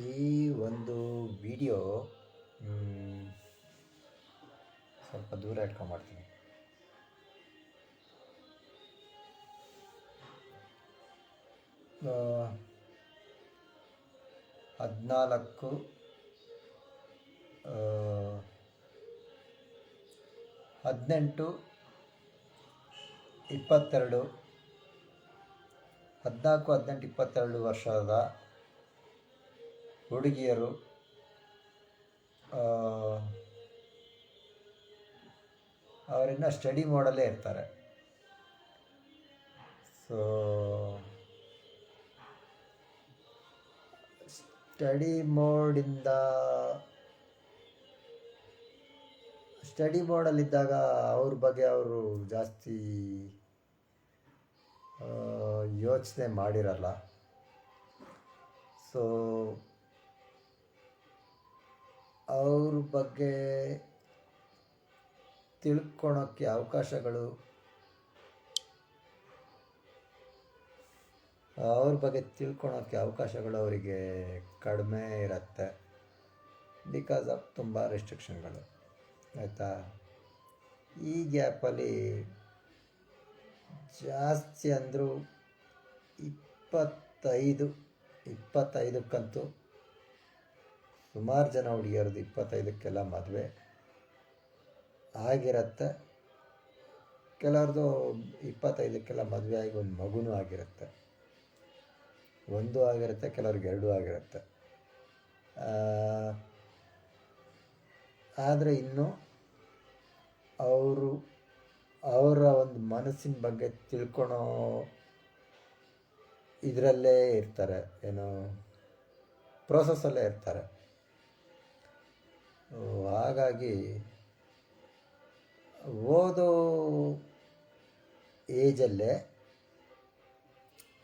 ಈ ಒಂದು ವಿಡಿಯೋ ಸ್ವಲ್ಪ ದೂರ ಇಟ್ಕೊಂಡ್ಬಿಡ್ತೀನಿ. 14 18 22 ವರ್ಷದ ಹುಡುಗಿಯರು ಅವರಿನ್ನ ಸ್ಟಡಿ ಮೋಡಲ್ಲೇ ಇರ್ತಾರೆ. ಸೊ ಸ್ಟಡಿ ಮೋಡಲ್ಲಿದ್ದಾಗ ಅವ್ರ ಬಗ್ಗೆ ಅವರು ಜಾಸ್ತಿ ಯೋಚನೆ ಮಾಡಿರಲ್ಲ. ಸೊ ಅವ್ರ ಬಗ್ಗೆ ತಿಳ್ಕೊಳೋಕ್ಕೆ ಅವಕಾಶಗಳು ಅವರಿಗೆ ಕಡಿಮೆ ಇರುತ್ತೆ, ಬಿಕಾಸ್ ಆಫ್ ತುಂಬ ರೆಸ್ಟ್ರಿಕ್ಷನ್ಗಳು. ಆಯಿತಾ? ಈ ಗ್ಯಾಪಲ್ಲಿ ಜಾಸ್ತಿ ಅಂದರೂ 25ಕ್ಕಂತೂ ಸುಮಾರು ಜನ ಹುಡುಗಿಯರದು 25ಕ್ಕೆಲ್ಲ ಮದುವೆ ಆಗಿರುತ್ತೆ. ಕೆಲವ್ರದ್ದು 25ಕ್ಕೆಲ್ಲ ಮದುವೆ ಆಗಿ ಒಂದು ಮಗುನೂ ಆಗಿರುತ್ತೆ, ಒಂದು ಆಗಿರುತ್ತೆ, ಕೆಲವ್ರಿಗೆ 2 ಆಗಿರುತ್ತೆ. ಆದರೆ ಇನ್ನು ಅವರ ಒಂದು ಮನಸ್ಸಿನ ಬಗ್ಗೆ ತಿಳ್ಕೊಳೋ ಇದರಲ್ಲೇ ಇರ್ತಾರೆ, ಪ್ರೋಸೆಸ್ಸಲ್ಲೇ ಇರ್ತಾರೆ. ಹಾಗಾಗಿ ಓದೋ ಏಜಲ್ಲೇ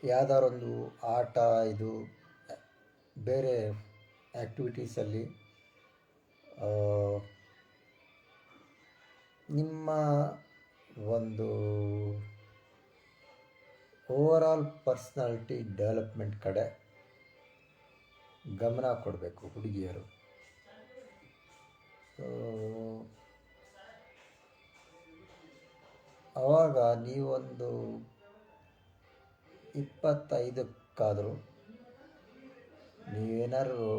ಯಾವುದಾರೊಂದು ಆಟ, ಇದು ಬೇರೆ ಆ್ಯಕ್ಟಿವಿಟೀಸಲ್ಲಿ ನಿಮ್ಮ ಒಂದು ಓವರಾಲ್ ಪರ್ಸ್ನಾಲಿಟಿ ಡೆವಲಪ್ಮೆಂಟ್ ಕಡೆ ಗಮನ ಕೊಡಬೇಕು ಹುಡುಗಿಯರು. ಆವಾಗ ನೀವೊಂದು 25ಕ್ಕಾದರೂ ನೀವೇನಾದ್ರು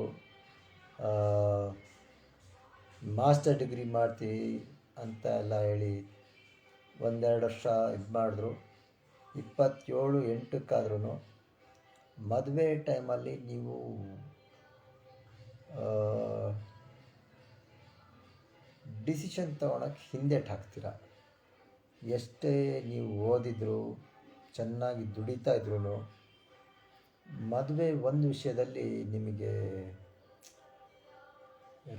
ಮಾಸ್ಟರ್ ಡಿಗ್ರಿ ಮಾಡ್ತೀವಿ ಅಂತ ಎಲ್ಲ ಹೇಳಿ 1-2 ವರ್ಷ ಇದು ಮಾಡಿದ್ರು, 27-8ಕ್ಕಾದ್ರೂ ಮದುವೆ ಟೈಮಲ್ಲಿ ನೀವು ಡಿಸಿಷನ್ ತೊಗೊಳಕ್ಕೆ ಹಿಂದೇಟು ಹಾಕ್ತೀರ. ಎಷ್ಟೇ ನೀವು ಓದಿದ್ರು, ಚೆನ್ನಾಗಿ ದುಡಿತಾ ಇದ್ರೂ ಮದುವೆ ಒಂದು ವಿಷಯದಲ್ಲಿ ನಿಮಗೆ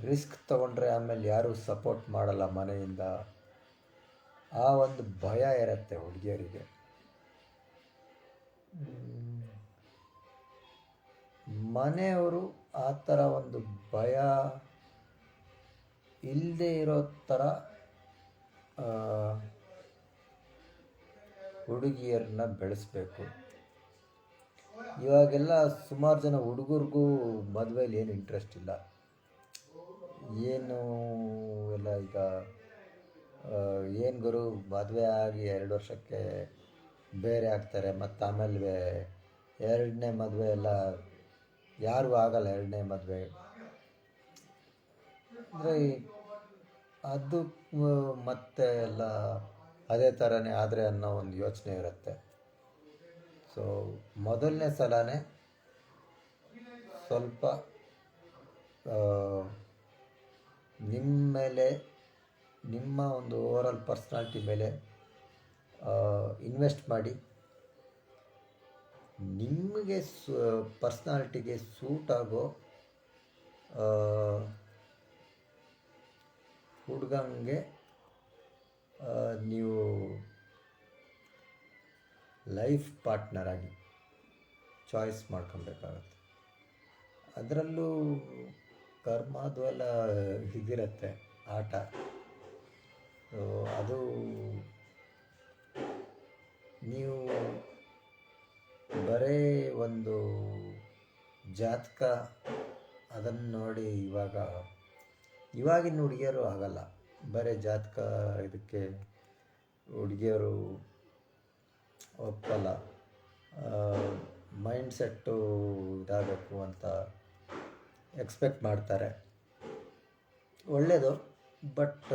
ರಿಸ್ಕ್ ತೊಗೊಂಡ್ರೆ ಆಮೇಲೆ ಯಾರೂ ಸಪೋರ್ಟ್ ಮಾಡಲ್ಲ ಮನೆಯಿಂದ. ಆ ಒಂದು ಭಯ ಇರುತ್ತೆ ಹುಡುಗಿಯರಿಗೆ. ಮನೆಯವರು ಆ ಥರ ಒಂದು ಭಯ ಇಲ್ಲದೆ ಇರೋ ಥರ ಹುಡುಗಿಯರನ್ನ ಬೆಳೆಸಬೇಕು. ಇವಾಗೆಲ್ಲ ಸುಮಾರು ಜನ ಹುಡುಗರಿಗೂ ಮದುವೆಯಲ್ಲಿ ಏನು ಇಂಟ್ರೆಸ್ಟ್ ಇಲ್ಲ. ಏನು ಎಲ್ಲ ಈಗ ಏನು ಗುರು, ಮದುವೆ ಆಗಿ 2 ವರ್ಷಕ್ಕೆ ಬೇರೆ ಆಗ್ತಾರೆ, ಮತ್ತು ಆಮೇಲೆ 2ನೇ ಮದುವೆ ಎಲ್ಲ ಯಾರಿಗೂ ಆಗಲ್ಲ. 2ನೇ ಮದುವೆ ಅಂದರೆ ಅದು ಮತ್ತೆ ಎಲ್ಲ ಅದೇ ಥರನೇ ಆದರೆ ಅನ್ನೋ ಒಂದು ಯೋಚನೆ ಇರುತ್ತೆ. ಸೊ ಮೊದಲನೇ ಸಲನೇ ಸ್ವಲ್ಪ ನಿಮ್ಮ ಮೇಲೆ, ನಿಮ್ಮ ಒಂದು ಓವರಾಲ್ ಪರ್ಸ್ನಾಲಿಟಿ ಮೇಲೆ ಇನ್ವೆಸ್ಟ್ ಮಾಡಿ, ನಿಮಗೆ ಪರ್ಸ್ನಾಲಿಟಿಗೆ ಸೂಟ್ ಆಗೋ ಹುಡುಗಂಗೆ ನೀವು ಲೈಫ್ ಪಾರ್ಟ್ನರ್ ಆಗಿ ಚಾಯ್ಸ್ ಮಾಡ್ಕೊಬೇಕಾಗತ್ತೆ. ಅದರಲ್ಲೂ ಕರ್ಮದು ಎಲ್ಲ ಹೀಗಿರುತ್ತೆ ಆಟ. ಅದು ನೀವು ಒಂದು ಜಾತಕ ಅದನ್ನು ನೋಡಿ ಇವಾಗಿನ ಹುಡುಗಿಯರು ಆಗಲ್ಲ. ಬರೀ ಜಾತಕ ಇದಕ್ಕೆ ಹುಡುಗಿಯರು ಒಪ್ಪಲ್ಲ. ಮೈಂಡ್ಸೆಟ್ಟು ಇದಾಗಬೇಕು ಅಂತ ಎಕ್ಸ್ಪೆಕ್ಟ್ ಮಾಡ್ತಾರೆ. ಒಳ್ಳೆಯದು. ಬಟ್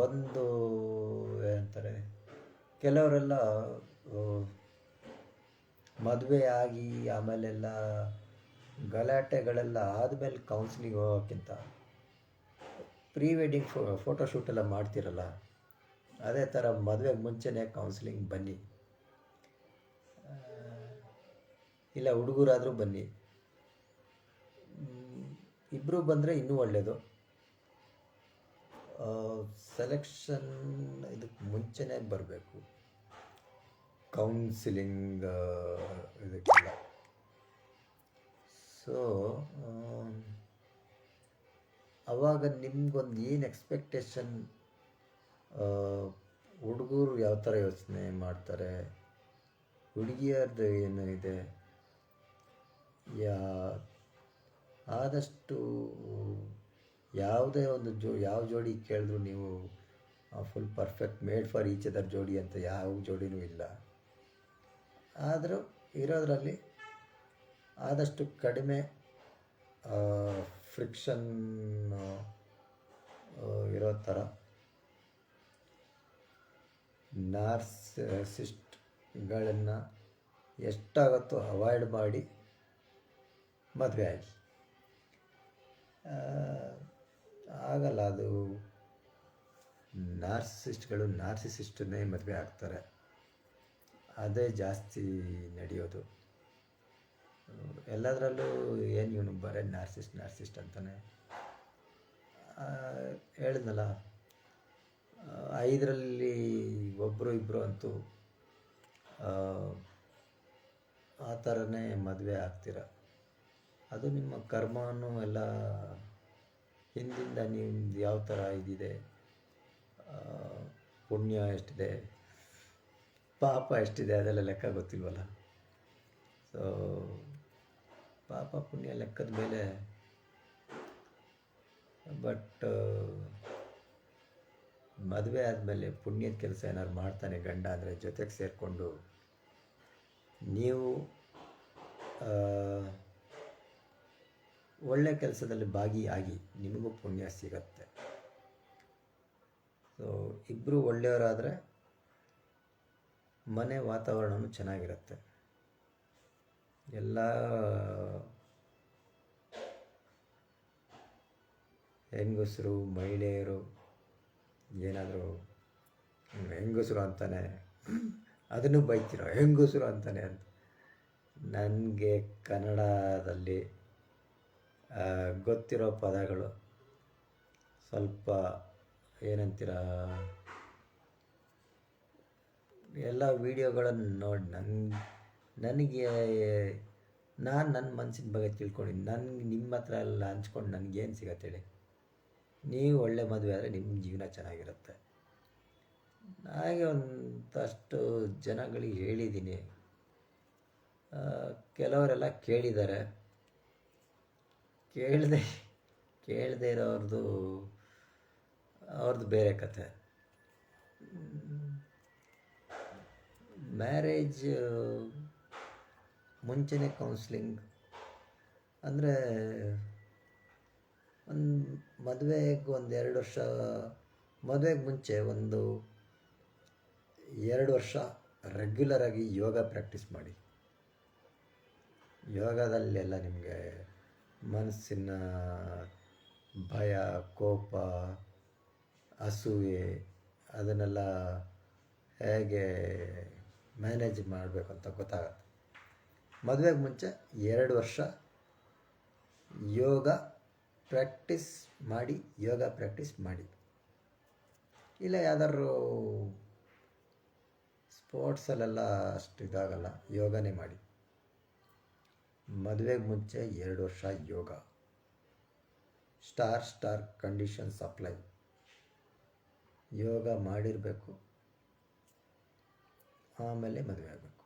ಒಂದು ಏನಂತಾರೆ, ಕೆಲವರೆಲ್ಲ ಮದುವೆ ಆಗಿ ಆಮೇಲೆಲ್ಲ ಗಲಾಟೆಗಳೆಲ್ಲ ಆದಮೇಲೆ ಕೌನ್ಸಿಲಿಂಗ್ ಹೋಗೋಕ್ಕಿಂತ ಪ್ರೀ ವೆಡ್ಡಿಂಗ್ ಫೋಟೋಶೂಟೆಲ್ಲ ಮಾಡ್ತಿರಲ್ಲ, ಅದೇ ಥರ ಮದುವೆಗೆ ಮುಂಚೆನೇ ಕೌನ್ಸಿಲಿಂಗ್ ಬನ್ನಿ. ಇಲ್ಲ ಹುಡುಗರಾದರೂ ಬನ್ನಿ, ಇಬ್ಬರು ಬಂದರೆ ಇನ್ನೂ ಒಳ್ಳೆಯದು. ಸೆಲೆಕ್ಷನ್ ಇದಕ್ಕೆ ಮುಂಚೆನೇ ಬರಬೇಕು, ಕೌನ್ಸಿಲಿಂಗ್ ಇದಕ್ಕೆಲ್ಲ. ಸೊ ಆವಾಗ ನಿಮ್ಗೊಂದು ಏನು ಎಕ್ಸ್ಪೆಕ್ಟೇಷನ್, ಹುಡುಗರು ಯಾವ ಥರ ಯೋಚನೆ ಮಾಡ್ತಾರೆ, ಹುಡುಗಿಯರ್ದು ಏನು ಇದೆ, ಆದಷ್ಟು ಯಾವುದೇ ಒಂದು ಯಾವ ಜೋಡಿ ಕೇಳಿದ್ರು ನೀವು full perfect made for each other ಜೋಡಿ ಅಂತ ಯಾವ ಜೋಡಿನೂ ಇಲ್ಲ. ಆದರೂ ಇರೋದರಲ್ಲಿ ಆದಷ್ಟು ಕಡಿಮೆ ಫ್ರಿಕ್ಷನ್ ಇರೋ ಥರ ನಾರ್ಸಿಸ್ಟ್ಗಳನ್ನು ಎಷ್ಟಾಗುತ್ತೋ ಅವಾಯ್ಡ್ ಮಾಡಿ ಮದುವೆ ಆಗಿ. ಆಗಲ್ಲ, ಅದು ನಾರ್ಸಿಸಿಸ್ಟನ್ನೇ ಮದುವೆ ಆಗ್ತಾರೆ, ಅದೇ ಜಾಸ್ತಿ ನಡೆಯೋದು. ಎಲ್ಲದರಲ್ಲೂ ಏನು ಇವನು ಬರೀ ನಾರ್ಸಿಸ್ಟ್ ಅಂತಾನೆ ಹೇಳಿದ್ನಲ್ಲ, 5ರಲ್ಲಿ ಒಬ್ಬರು ಇಬ್ಬರು ಅಂತೂ ಆ ಥರನೇ ಮದುವೆ ಆಗ್ತೀರ. ಅದು ನಿಮ್ಮ ಕರ್ಮನೂ ಎಲ್ಲ ಹಿಂದಿಂದ ನಿಮ್ದು ಯಾವ ಥರ ಇದಿದೆ, ಪುಣ್ಯ ಎಷ್ಟಿದೆ, ಪಾಪ ಎಷ್ಟಿದೆ, ಅದೆಲ್ಲ ಲೆಕ್ಕ ಗೊತ್ತಿಲ್ವಲ್ಲ. ಸೊ ಪಾಪ ಪುಣ್ಯ ಲೆಕ್ಕದ ಮೇಲೆ. ಬಟ್ ಮದುವೆ ಆದಮೇಲೆ ಪುಣ್ಯದ ಕೆಲಸ ಏನಾದ್ರು ಮಾಡ್ತಾನೆ ಗಂಡ ಅಂದರೆ ಜೊತೆಗೆ ಸೇರಿಕೊಂಡು ನೀವು ಒಳ್ಳೆ ಕೆಲಸದಲ್ಲಿ ಭಾಗಿಯಾಗಿ ನಿಮಗೂ ಪುಣ್ಯ ಸಿಗತ್ತೆ. ಸೊ ಇಬ್ಬರು ಒಳ್ಳೆಯವರಾದರೆ ಮನೆ ವಾತಾವರಣವೂ ಚೆನ್ನಾಗಿರುತ್ತೆ. ಎಲ್ಲ ಹೆಂಗಸರು ಮಹಿಳೆಯರು ಏನಾದರೂ ಹೆಂಗಸರು ಅಂತಾನೆ, ಅದನ್ನು ಬೈತಿರೋ ಹೆಂಗಸರು ಅಂತಾನೆ ಅಂತ. ನನಗೆ ಕನ್ನಡದಲ್ಲಿ ಗೊತ್ತಿರೋ ಪದಗಳು ಸ್ವಲ್ಪ ಏನಂತೀರ, ಎಲ್ಲ ವೀಡಿಯೋಗಳನ್ನು ನೋಡಿ ನನಗೆ ನಾನು ನನ್ನ ಮನಸ್ಸಿನ ಬಗ್ಗೆ ತಿಳ್ಕೊಂಡಿದ್ದೀನಿ. ನನಗೆ ನಿಮ್ಮ ಹತ್ರ ಎಲ್ಲ ಹಂಚ್ಕೊಂಡು ನನಗೇನು ಸಿಗತ್ತೆ ಹೇಳಿ? ನೀವು ಒಳ್ಳೆ ಮದುವೆ ಆದರೆ ನಿಮ್ಮ ಜೀವನ ಚೆನ್ನಾಗಿರುತ್ತೆ. ಹಾಗೆ ಒಂದಷ್ಟು ಜನಗಳಿಗೆ ಹೇಳಿದ್ದೀನಿ, ಕೆಲವರೆಲ್ಲ ಕೇಳಿದ್ದಾರೆ. ಕೇಳದೆ ಇರೋರ್ದು ಬೇರೆ ಕತೆ. ಮ್ಯಾರೇಜ್ ಮುಂಚೆನೇ ಕೌನ್ಸ್ಲಿಂಗ್ ಅಂದರೆ ಒಂದು ಮದುವೆಗೆ 1-2 ವರ್ಷ, ಮದುವೆಗೆ ಮುಂಚೆ 1-2 ವರ್ಷ ರೆಗ್ಯುಲರಾಗಿ ಯೋಗ ಪ್ರಾಕ್ಟೀಸ್ ಮಾಡಿ. ಯೋಗದಲ್ಲೆಲ್ಲ ನಿಮಗೆ ಮನಸ್ಸಿನ ಭಯ, ಕೋಪ, ಅಸೂಯೆ ಅದನ್ನೆಲ್ಲ ಹೇಗೆ ಮ್ಯಾನೇಜ್ ಮಾಡಬೇಕು ಅಂತ ಗೊತ್ತಾಗುತ್ತೆ. ಮದುವೆಗೆ ಮುಂಚೆ 2 ವರ್ಷ ಯೋಗ ಪ್ರಾಕ್ಟೀಸ್ ಮಾಡಿ. ಇಲ್ಲ ಯಾವ್ದಾದ್ರು ಸ್ಪೋರ್ಟ್ಸಲ್ಲೆಲ್ಲ ಅಷ್ಟು ಇದಾಗಲ್ಲ, ಯೋಗನೇ ಮಾಡಿ. ಮದುವೆಗೆ ಮುಂಚೆ 2 ವರ್ಷ ಯೋಗ, ಸ್ಟಾರ್ ಕಂಡೀಷನ್ಸ್ ಅಪ್ಲೈ. ಯೋಗ ಮಾಡಿರಬೇಕು, ಆಮೇಲೆ ಮದುವೆ ಆಗುತ್ತೆ.